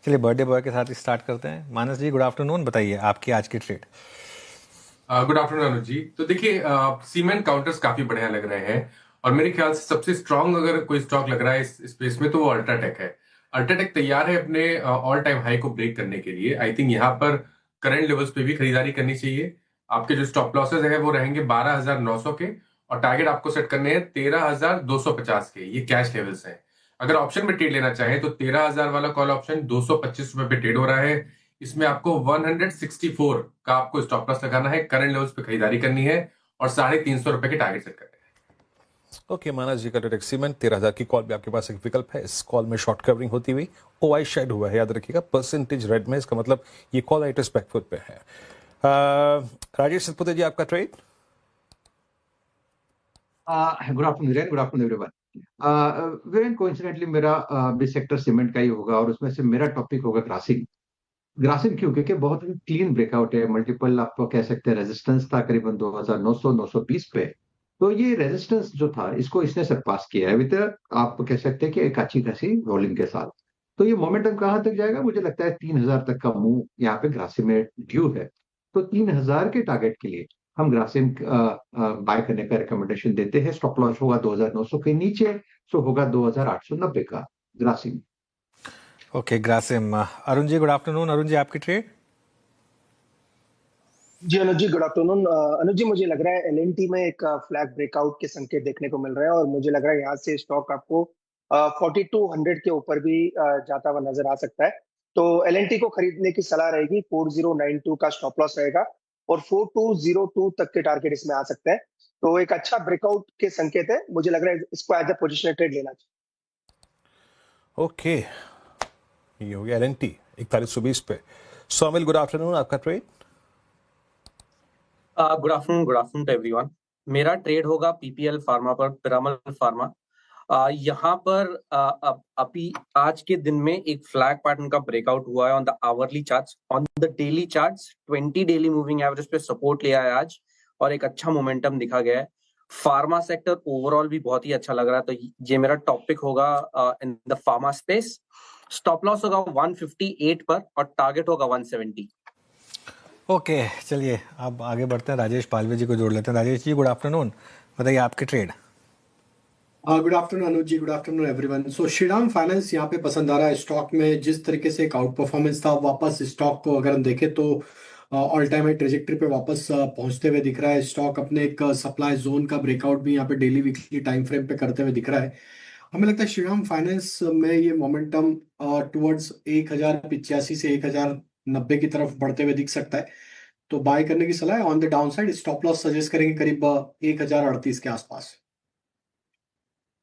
चलिए birthday boy के साथ स्टार्ट करते हैं। मानस जी, गुड आफ्टरनून, बताइए आपकी आज की ट्रेड। गुड आफ्टरनून अनुज जी। तो देखिए, सीमेंट काउंटर्स काफी बढ़िया लग रहे हैं और मेरे ख्याल से सबसे स्ट्रांग अगर कोई स्टॉक लग रहा है इस स्पेस में तो वो अल्ट्राटेक है। अल्ट्राटेक तैयार है अपने ऑल टाइम हाई को ब्रेक करने के लिए। आई थिंक यहाँ पर करंट लेवल्स पे भी खरीदारी करनी चाहिए। आपके जो स्टॉप लॉसेज है वो रहेंगे 12,900 के, और टारगेट आपको सेट करने हैं 13,250 के। ये कैश लेवल्स हैं। अगर ऑप्शन में ट्रेड लेना चाहें तो 13,000 वाला कॉल ऑप्शन 225 रुपए पे ट्रेड हो रहा है। इसमें आपको 164 का आपको स्टॉप लॉस लगाना है, करंट लेवल्स पे खरीदारी करनी है और 350 रुपए के टारगेट सेट करने हैं। ओके मानस जी, का डायरेक्ट सीमेंट 13,000 की कॉल भी आपके पास एक विकल्प है। इस कॉल में शॉर्ट कवरिंग होती हुई ओआई शेड हुआ है, याद रखिएगा, परसेंटेज रेड में, इसका मतलब ये कॉल राइटर्स बैकफुट पे है। राजेश सतपुते जी, आपका trade. Good afternoon Viren, good afternoon everyone. Viren, coincidentally मेरा भी सेक्टर सीमेंट का ही होगा और उसमें से मेरा टॉपिक होगा ग्रासिम। ग्रासिम क्यों? क्योंकि बहुत ही क्लीन ब्रेकआउट है। मल्टीपल आपको कह सकते हैं रेजिस्टेंस था करीबन 2900 920 पे। तो ये रेजिस्टेंस जो था इसको इसने सरपास किया है। अभी तक आप कह सकते हैं कि एक अच्छी खासी रोलिंग के साथ। तो ये मोमेंटम कहाँ तक जाएगा? मुझे लगता है 3000 तक का मूव यहाँ पे ग्रासिम में ड्यू है। तो 3000 के टारगेट के लिए हम ग्रासिम बाय करने का रिकमेंडेशन देते हैं। स्टॉप लॉस होगा 2900 के नीचे, सो होगा 2890 का Grasim. Okay Grasim. Arun ji, good afternoon. Arun ji, आपकी ट्रेड। जी अनुज जी, गुड आफ्टरनून। अनुज जी, मुझे लग रहा है एलएनटी में एक फ्लैग ब्रेकआउट के संकेत देखने को मिल रहे हैं और मुझे लग रहा है यहाँ से स्टॉक आपको 4200 के ऊपर भी जाता हुआ नजर आ सकता है। तो एलएनटी को खरीदने की सलाह रहेगी। 4092 का स्टॉप लॉस रहेगा और 4202 तक के टारगेट इसमें आ सकते हैं। तो एक अच्छा ब्रेकआउट के संकेत है। मुझे लग रहा है इसको एज अ पोजिशनल ट्रेड लेना चाहिए। ओके, ये हो गया एलएनटी 4120 पे। सोमिल, गुड आफ्टरनून, आपका trade. Good afternoon to everyone. मेरा ट्रेड होगा पीपीएल फार्मा पर, पिरामल फार्मा। यहाँ पर अभी आज के दिन में एक फ्लैग पैटर्न का ब्रेकआउट हुआ है on the hourly charts. On the daily charts 20 daily moving average पे सपोर्ट लिया है आज और एक अच्छा मोमेंटम दिखा गया है। फार्मा सेक्टर ओवरऑल भी बहुत ही अच्छा लग रहा है, तो ये मेरा टॉपिक होगा in the pharma space. Stop loss होगा 158 पर और टारगेट होगा 170। ओके चलिए अब आगे बढ़ते हैं। राजेश पालवे जी को जोड़ लेते हैं। राजेश जी, गुड आफ्टरनून, बताइए आपकी ट्रेड। गुड आफ्टरनून अनुज जी, गुड आफ्टरनून एवरीवन। सो श्रीराम फाइनेंस यहाँ पे पसंद आ रहा है। स्टॉक में जिस तरीके से एक आउट परफॉर्मेंस था, वापस स्टॉक को अगर हम देखें तो ऑल टाइम हाई ट्रेजेक्टरी पे वापस पहुंचते हुए दिख रहा है। स्टॉक अपने एक सप्लाई जोन का ब्रेकआउट भी यहाँ पे डेली वीकली टाइम फ्रेम पे करते हुए दिख रहा है। हमें लगता है श्रीराम फाइनेंस में ये मोमेंटम टुवर्ड्स 1085 से 1090 की तरफ बढ़ते हुए दिख सकता है। तो बाय करने की सलाह है। On the down side stop loss suggest करेंगे करीब 1038 के आसपास।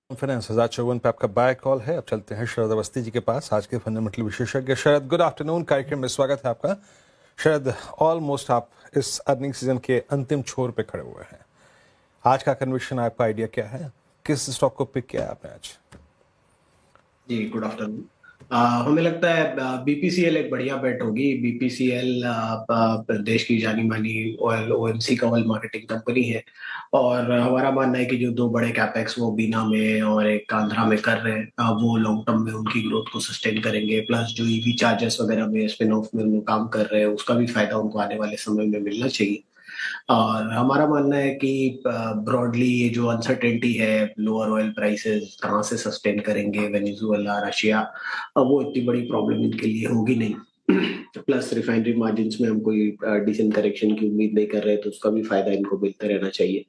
कॉन्फिडेंस 1054 पे आपका बाय कॉल है। अब चलते हैं शरद अवस्थी जी के पास, आज के फंडामेंटल विशेषज्ञ। शरद, गुड आफ्टरनून, कार्यक्रम में स्वागत है आपका। शरद, ऑलमोस्ट आप इस अर्निंग सीजन के अंतिम छोर पे खड़े हुए हैं। आज का कन्विक्शन, आपका आइडिया क्या है? किस स्टॉक को पिक किया आपने आज? जी गुड आफ्टरनून। हमें लगता है बीपीसीएल एक बढ़िया बेट होगी। बीपीसीएल देश की जानी मानी ऑयल ओएनसी का ऑयल मार्केटिंग कंपनी है और हमारा मानना है कि जो दो बड़े कैपेक्स वो बीना में और एक आंध्रा में कर रहे हैं वो लॉन्ग टर्म में उनकी ग्रोथ को सस्टेन करेंगे। प्लस जो ईवी चार्जर्स वगैरह में स्पिन ऑफ में काम कर रहे हैं उसका भी फायदा उनको आने वाले समय में मिलना चाहिए। और हमारा मानना है कि ब्रॉडली ये जो अनसर्टेनिटी है, लोअर ऑयल प्राइसेस कहाँ से सस्टेन करेंगे, वेनेजुएला, रशिया, वो इतनी बड़ी प्रॉब्लम इनके लिए होगी नहीं। प्लस रिफाइनरी मार्जिन्स में हम कोई डिसेंट करेक्शन की उम्मीद नहीं कर रहे, तो उसका भी फायदा इनको मिलता रहना चाहिए।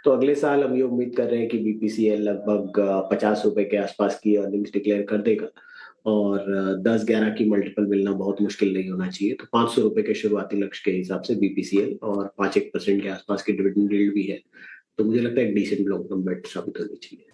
तो अगले साल हम ये उम्मीद कर रहे हैं कि बीपीसीएल लगभग 50 रुपए के आसपास की अर्निंग्स डिक्लेयर कर देगा और 10-11 की मल्टीपल मिलना बहुत मुश्किल नहीं होना चाहिए। तो 500 रुपए के शुरुआती लक्ष्य के हिसाब से बीपीसीएल और 5-1% के आसपास की डिविडेंड यील्ड भी है। तो मुझे लगता है एक डिसेंट लॉन्ग टर्म बेट साबित होनी चाहिए।